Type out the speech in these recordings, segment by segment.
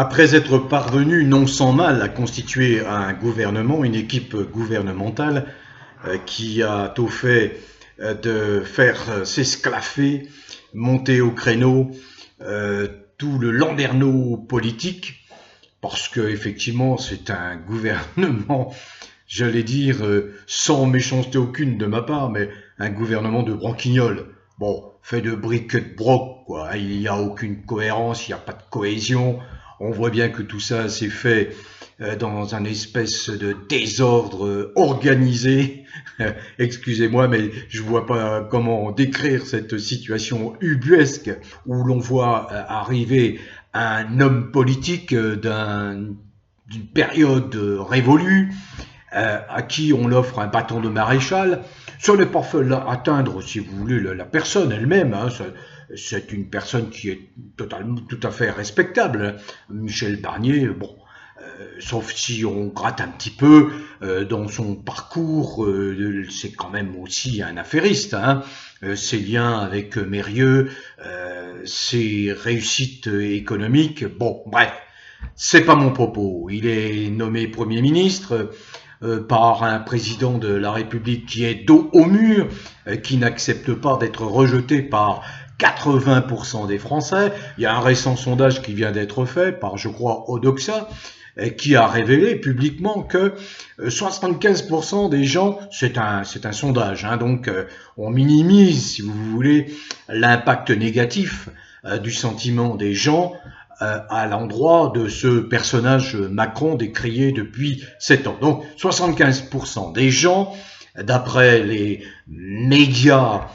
Après être parvenu non sans mal à constituer un gouvernement, une équipe gouvernementale qui a tout fait de faire s'esclaffer, monter au créneau tout le landerneau politique, parce que effectivement c'est un gouvernement, j'allais dire sans méchanceté aucune de ma part, mais un gouvernement de branquignoles. Bon, fait de briques et de broc, quoi. Il n'y a aucune cohérence, il n'y a pas de cohésion. On voit bien que tout ça s'est fait dans un espèce de désordre organisé. Excusez-moi, mais je vois pas comment décrire cette situation ubuesque où l'on voit arriver un homme politique d'une période révolue, à qui on offre un bâton de maréchal. Ça n'est pas fait atteindre, si vous voulez, la personne elle-même. Hein. C'est une personne qui est tout à fait respectable. Michel Barnier, bon, sauf si on gratte un petit peu dans son parcours, c'est quand même aussi un affairiste. Hein. Ses liens avec Mérieux, ses réussites économiques, bon, bref, c'est pas mon propos. Il est nommé Premier ministre par un président de la République qui est dos au mur, qui n'accepte pas d'être rejeté par 80% des Français. Il y a un récent sondage qui vient d'être fait par, je crois, Odoxa, qui a révélé publiquement que 75% des gens, c'est un sondage, hein, donc on minimise, si vous voulez, l'impact négatif du sentiment des gens à l'endroit de ce personnage Macron décrié depuis 7 ans. Donc 75% des gens, d'après les médias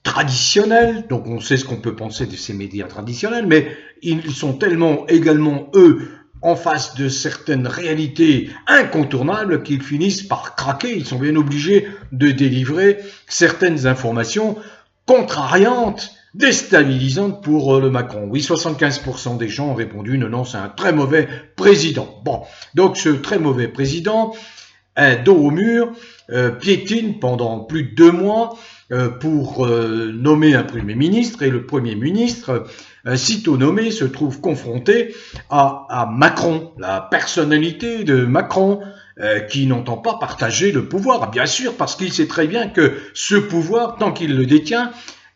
traditionnels, donc on sait ce qu'on peut penser de ces médias traditionnels, mais ils sont tellement également, eux, en face de certaines réalités incontournables qu'ils finissent par craquer. Ils sont bien obligés de délivrer certaines informations contrariantes, déstabilisantes pour le Macron. Oui, 75% des gens ont répondu non, c'est un très mauvais président. Bon, donc ce très mauvais président, dos au mur, piétine pendant plus de 2 mois pour nommer un Premier ministre, et le Premier ministre, sitôt nommé, se trouve confronté à Macron, la personnalité de Macron, qui n'entend pas partager le pouvoir, bien sûr, parce qu'il sait très bien que ce pouvoir, tant qu'il le détient,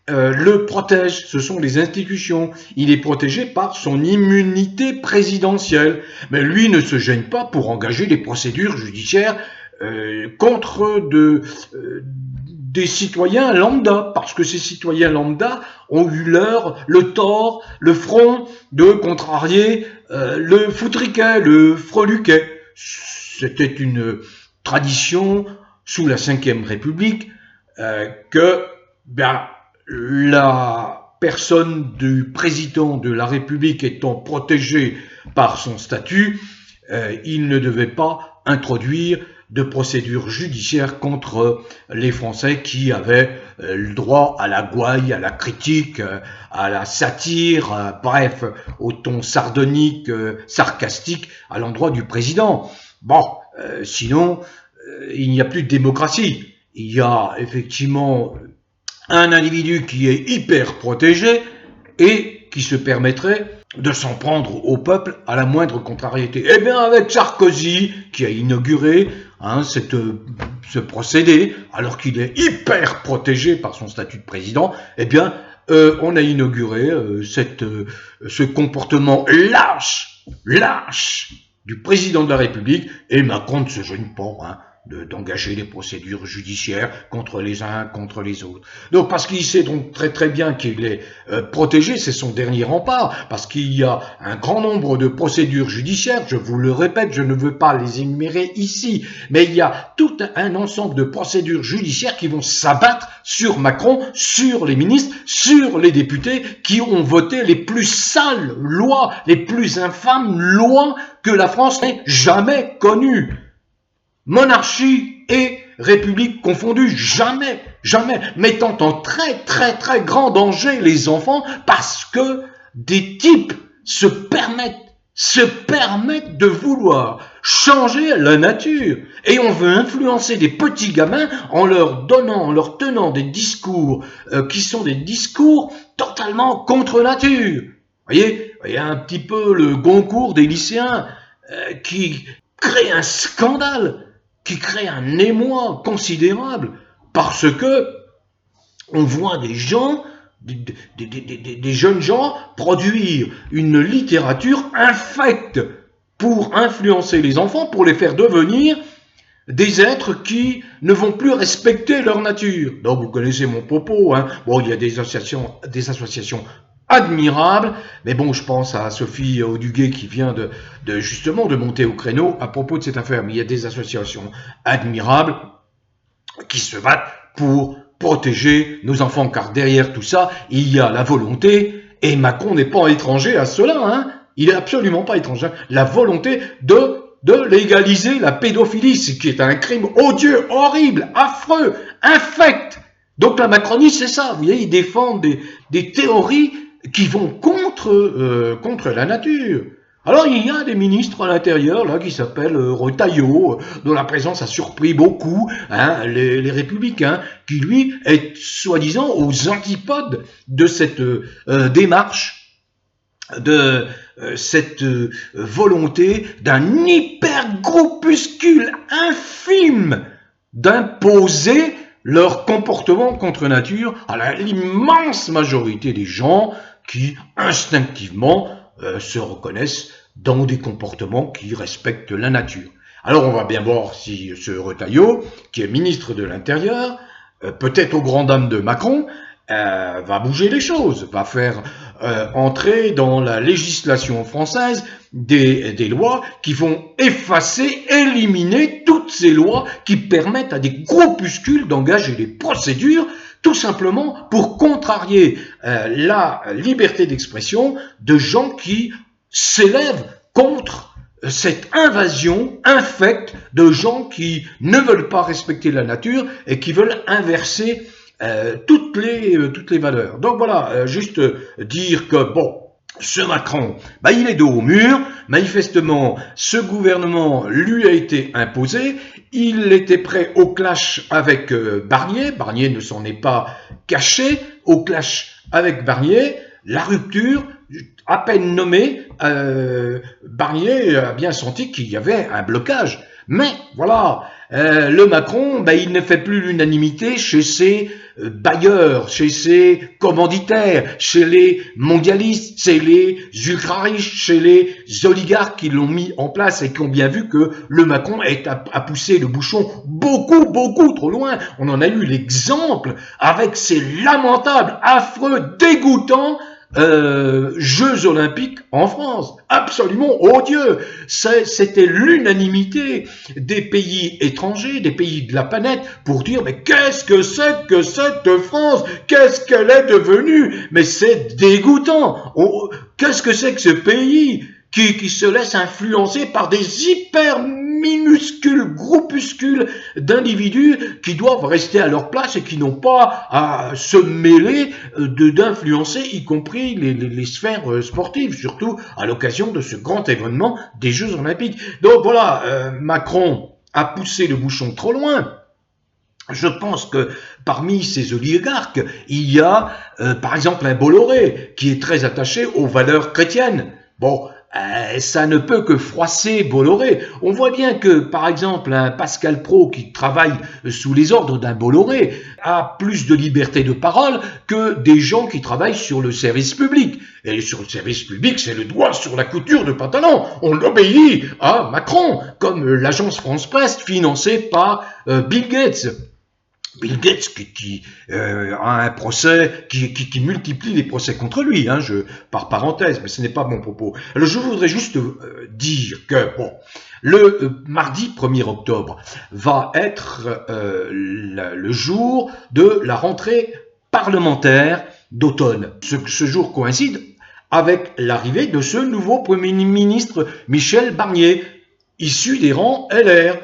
le protège, ce sont les institutions. Il est protégé par son immunité présidentielle. Mais lui ne se gêne pas pour engager des procédures judiciaires contre des citoyens lambda, parce que ces citoyens lambda ont eu le tort, le front de contrarier le foutriquet, le freluquet. C'était une tradition sous la Ve République que la personne du président de la République étant protégée par son statut, il ne devait pas introduire de procédures judiciaires contre les Français qui avaient le droit à la gouaille, à la critique, à la satire, bref, au ton sardonique, sarcastique à l'endroit du président. Bon, sinon, il n'y a plus de démocratie. Il y a effectivement un individu qui est hyper protégé et qui se permettrait de s'en prendre au peuple à la moindre contrariété. Eh bien, avec Sarkozy, qui a inauguré ce procédé, alors qu'il est hyper protégé par son statut de président, eh bien, on a inauguré ce comportement lâche du président de la République, et Macron ne se gêne pas, hein, d'engager des procédures judiciaires contre les uns, contre les autres. Donc parce qu'il sait donc très très bien qu'il est protégé, c'est son dernier rempart, parce qu'il y a un grand nombre de procédures judiciaires, je vous le répète, je ne veux pas les énumérer ici, mais il y a tout un ensemble de procédures judiciaires qui vont s'abattre sur Macron, sur les ministres, sur les députés qui ont voté les plus sales lois, les plus infâmes lois que la France n'ait jamais connues. Monarchie et république confondues, jamais, mettant en très très très grand danger les enfants parce que des types se permettent de vouloir changer la nature, et on veut influencer des petits gamins en leur tenant des discours qui sont des discours totalement contre nature. Voyez, il y a un petit peu le Goncourt des lycéens qui crée un scandale, qui crée un émoi considérable, parce que on voit des gens, des jeunes gens produire une littérature infecte pour influencer les enfants, pour les faire devenir des êtres qui ne vont plus respecter leur nature. Donc vous connaissez mon propos, hein. Bon, il y a des associations admirables, mais bon, je pense à Sophie Auduguet qui vient justement de monter au créneau à propos de cette affaire. Mais il y a des associations admirables qui se battent pour protéger nos enfants, car derrière tout ça, il y a la volonté, et Macron n'est pas étranger à cela, hein. Il est absolument pas étranger, la volonté de légaliser la pédophilie, ce qui est un crime odieux, horrible, affreux, infect. Donc la Macronie, c'est ça, vous voyez, ils défendent des théories qui vont contre la nature. Alors il y a des ministres à l'intérieur là qui s'appellent Retailleau, dont la présence a surpris beaucoup, hein, les républicains, qui lui est soi-disant aux antipodes de cette démarche, de cette volonté d'un hyper-groupuscule infime d'imposer leur comportement contre nature à l'immense majorité des gens qui instinctivement se reconnaissent dans des comportements qui respectent la nature. Alors on va bien voir si ce Retailleau, qui est ministre de l'Intérieur, peut-être aux grandes dames de Macron, va bouger les choses, va faire entrer dans la législation française des lois qui vont effacer, éliminer toutes ces lois qui permettent à des groupuscules d'engager des procédures tout simplement pour contrarier la liberté d'expression de gens qui s'élèvent contre cette invasion infecte de gens qui ne veulent pas respecter la nature et qui veulent inverser toutes les valeurs. Donc voilà, juste dire que bon, ce Macron, il est dos au mur. Manifestement, ce gouvernement lui a été imposé. Il était prêt au clash avec Barnier. Barnier ne s'en est pas caché. Au clash avec Barnier, la rupture, à peine nommée, Barnier a bien senti qu'il y avait un blocage. Mais voilà, le Macron, il ne fait plus l'unanimité chez ses bailleurs, chez ses commanditaires, chez les mondialistes, chez les ultra-riches, chez les oligarques qui l'ont mis en place et qui ont bien vu que le Macron a poussé le bouchon beaucoup trop loin. On en a eu l'exemple avec ces lamentables, affreux, dégoûtants Jeux olympiques en France, absolument odieux. C'était l'unanimité des pays étrangers, des pays de la planète, pour dire mais qu'est-ce que c'est que cette France? Qu'est-ce qu'elle est devenue? Mais c'est dégoûtant. Qu'est-ce que c'est que ce pays qui se laisse influencer par des hyper minuscules groupuscules d'individus qui doivent rester à leur place et qui n'ont pas à se mêler d'influencer, y compris les sphères sportives, surtout à l'occasion de ce grand événement des Jeux Olympiques. Donc voilà, Macron a poussé le bouchon trop loin. Je pense que parmi ces oligarques, il y a par exemple un Bolloré qui est très attaché aux valeurs chrétiennes. Bon, ça ne peut que froisser Bolloré. On voit bien que, par exemple, un Pascal Praud qui travaille sous les ordres d'un Bolloré a plus de liberté de parole que des gens qui travaillent sur le service public. Et sur le service public, c'est le doigt sur la couture de pantalon. On obéit à Macron, comme l'agence France Presse financée par Bill Gates. Bill Gates qui a un procès, qui multiplie les procès contre lui, hein, par parenthèse, mais ce n'est pas mon propos. Alors je voudrais juste dire que, bon, le mardi 1er octobre va être le jour de la rentrée parlementaire d'automne. Ce jour coïncide avec l'arrivée de ce nouveau Premier ministre Michel Barnier, issu des rangs LR.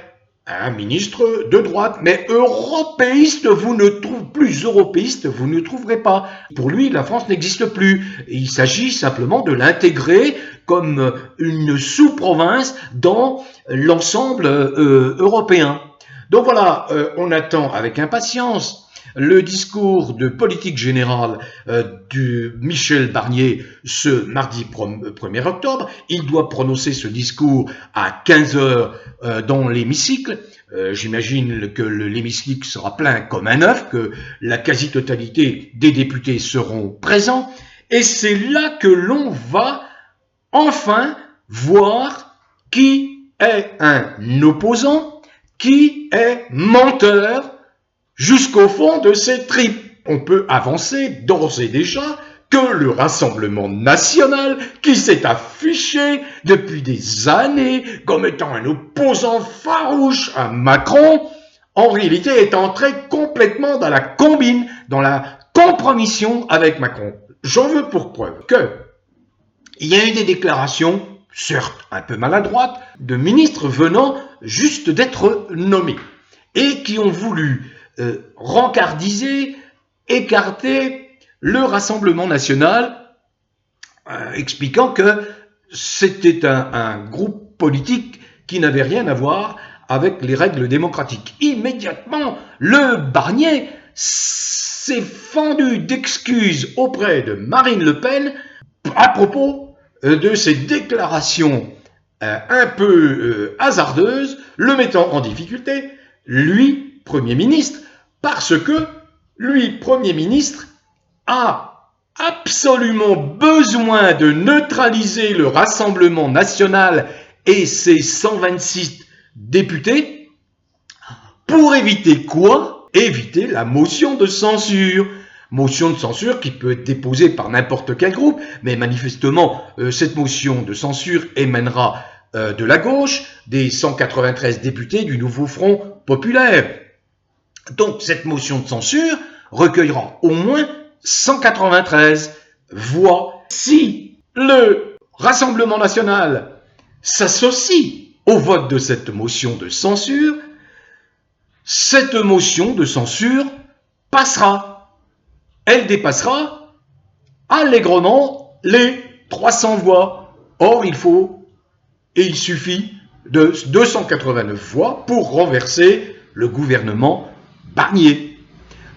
Un ministre de droite, mais européiste, vous ne trouverez pas. Pour lui, la France n'existe plus. Il s'agit simplement de l'intégrer comme une sous-province dans l'ensemble européen. Donc voilà, on attend avec impatience le discours de politique générale de Michel Barnier ce mardi 1er octobre. Il doit prononcer ce discours à 15 heures dans l'hémicycle. J'imagine que l'hémicycle sera plein comme un œuf, que la quasi-totalité des députés seront présents. Et c'est là que l'on va enfin voir qui est un opposant, qui est menteur, jusqu'au fond de ses tripes. On peut avancer d'ores et déjà que le Rassemblement national, qui s'est affiché depuis des années comme étant un opposant farouche à Macron, en réalité est entré complètement dans la combine, dans la compromission avec Macron. J'en veux pour preuve que il y a eu des déclarations, certes un peu maladroites, de ministres venant juste d'être nommés et qui ont voulu rencardiser, écarter le Rassemblement national, expliquant que c'était un groupe politique qui n'avait rien à voir avec les règles démocratiques. Immédiatement, le Barnier s'est fendu d'excuses auprès de Marine Le Pen à propos de ses déclarations un peu hasardeuses, le mettant en difficulté, lui, Premier ministre, parce que lui, Premier ministre, a absolument besoin de neutraliser le Rassemblement national et ses 126 députés pour éviter quoi? Éviter la motion de censure. Motion de censure qui peut être déposée par n'importe quel groupe, mais manifestement, cette motion de censure émanera de la gauche, des 193 députés du nouveau Front populaire. Donc, cette motion de censure recueillera au moins 193 voix. Si le Rassemblement national s'associe au vote de cette motion de censure, cette motion de censure passera. Elle dépassera allègrement les 300 voix. Or, il suffit de 289 voix pour renverser le gouvernement Barnier.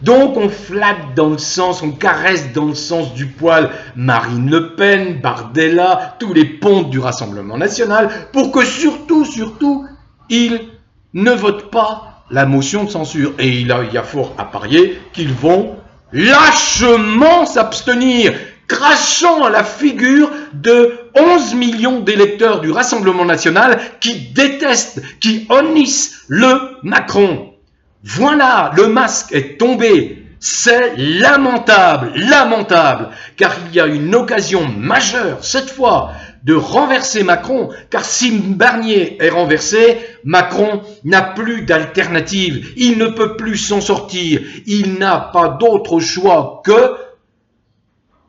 Donc on flatte dans le sens, on caresse dans le sens du poil Marine Le Pen, Bardella, tous les pontes du Rassemblement national pour que surtout, ils ne votent pas la motion de censure. Et il y a fort à parier qu'ils vont lâchement s'abstenir, crachant à la figure de 11 millions d'électeurs du Rassemblement national qui détestent, qui honnissent le Macron. Voilà, le masque est tombé. C'est lamentable, car il y a une occasion majeure, cette fois, de renverser Macron, car si Barnier est renversé, Macron n'a plus d'alternative. Il ne peut plus s'en sortir. Il n'a pas d'autre choix que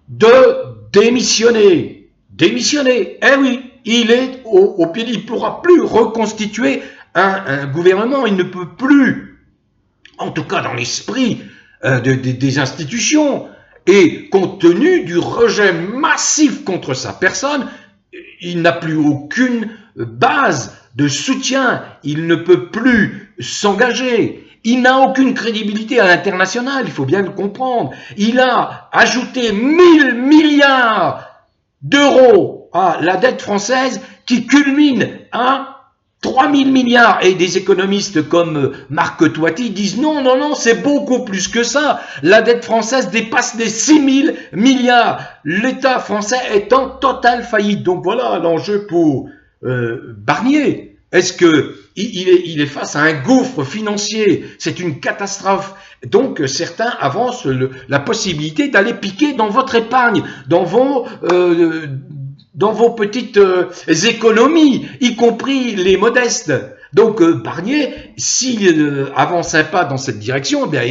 de démissionner. Démissionner, eh oui, il est au pied, il ne pourra plus reconstituer un gouvernement, il ne peut plus, en tout cas dans l'esprit des institutions, et compte tenu du rejet massif contre sa personne, il n'a plus aucune base de soutien, il ne peut plus s'engager, il n'a aucune crédibilité à l'international, il faut bien le comprendre. Il a ajouté 1000 milliards d'euros à la dette française qui culmine à 3000 milliards, et des économistes comme Marc Toiti disent non, c'est beaucoup plus que ça. La dette française dépasse les 6000 milliards. L'État français est en totale faillite. Donc voilà l'enjeu pour Barnier. Est-ce que il est face à un gouffre financier? C'est une catastrophe. Donc certains avancent la possibilité d'aller piquer dans votre épargne, dans vos petites économies, y compris les modestes. Donc Barnier, s'il avance un pas dans cette direction, bien,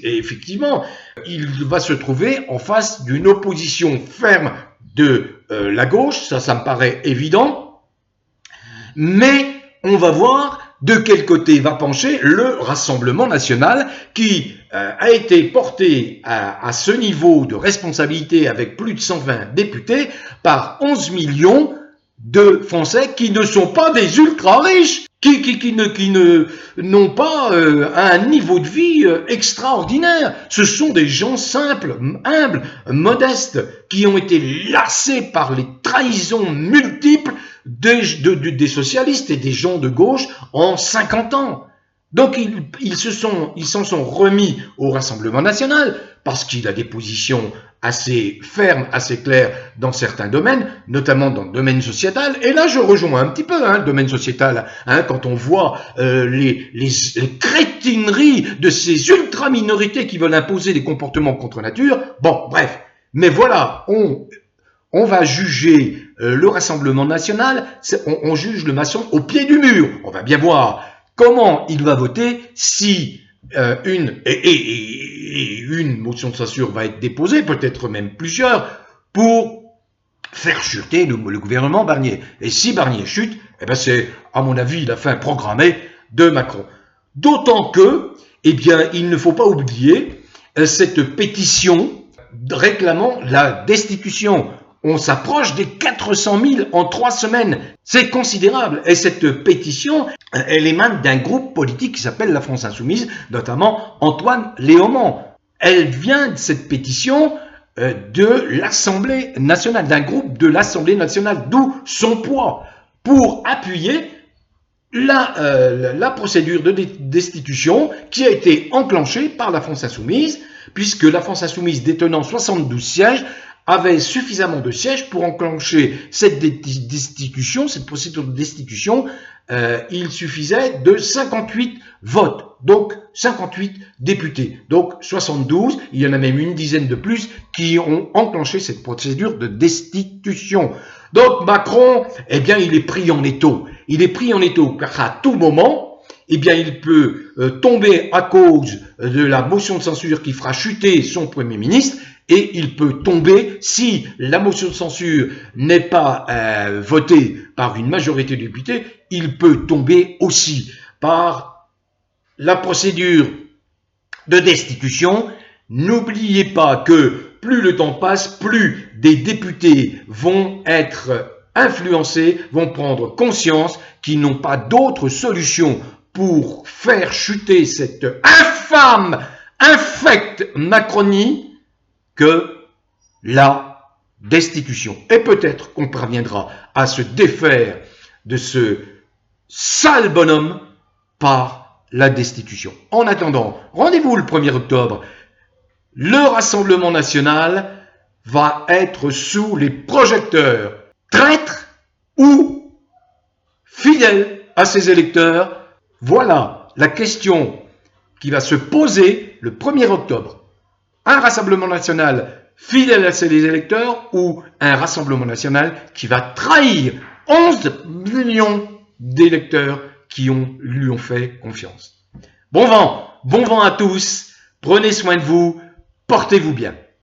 effectivement, il va se trouver en face d'une opposition ferme de la gauche, ça me paraît évident, mais on va voir de quel côté va pencher le Rassemblement national qui a été porté à ce niveau de responsabilité avec plus de 120 députés par 11 millions de Français qui ne sont pas des ultra riches. n'ont pas un niveau de vie extraordinaire. Ce sont des gens simples, humbles, modestes, qui ont été lassés par les trahisons multiples des socialistes et des gens de gauche en 50 ans. Donc ils s'en sont remis au Rassemblement national parce qu'il a des positions assez fermes, assez claires dans certains domaines, notamment dans le domaine sociétal. Et là, je rejoins un petit peu le domaine sociétal, quand on voit les crétineries de ces ultra-minorités qui veulent imposer des comportements contre nature. Bon, bref. Mais voilà, on va juger le Rassemblement national, on juge le maçon au pied du mur. On va bien voir comment il va voter si une motion de censure va être déposée, peut-être même plusieurs, pour faire chuter le gouvernement Barnier. Et si Barnier chute, eh ben c'est, à mon avis, la fin programmée de Macron. D'autant que, eh bien, il ne faut pas oublier cette pétition réclamant la destitution. On s'approche des 400 000 en 3 semaines. C'est considérable. Et cette pétition, elle émane d'un groupe politique qui s'appelle la France Insoumise, notamment Antoine Léaumont. Elle vient de cette pétition de l'Assemblée nationale, d'un groupe de l'Assemblée nationale, d'où son poids pour appuyer la procédure de destitution qui a été enclenchée par la France Insoumise, puisque la France Insoumise, détenant 72 sièges, avait suffisamment de sièges pour enclencher cette destitution, cette procédure de destitution. Il suffisait de 58 votes, donc 58 députés, donc 72, il y en a même une dizaine de plus qui ont enclenché cette procédure de destitution. Donc Macron, eh bien, il est pris en étau. Il est pris en étau car à tout moment, eh bien, il peut tomber à cause de la motion de censure qui fera chuter son Premier ministre. Et il peut tomber, si la motion de censure n'est pas votée par une majorité de députés, il peut tomber aussi par la procédure de destitution. N'oubliez pas que plus le temps passe, plus des députés vont être influencés, vont prendre conscience qu'ils n'ont pas d'autre solution pour faire chuter cette infâme, infecte Macronie que la destitution. Et peut-être qu'on parviendra à se défaire de ce sale bonhomme par la destitution. En attendant, rendez-vous le 1er octobre. Le Rassemblement national va être sous les projecteurs. Traître ou fidèle à ses électeurs, voilà la question qui va se poser le 1er octobre. Un Rassemblement national fidèle à ses électeurs ou un Rassemblement national qui va trahir 11 millions d'électeurs qui lui ont fait confiance. Bon vent à tous, prenez soin de vous, portez-vous bien.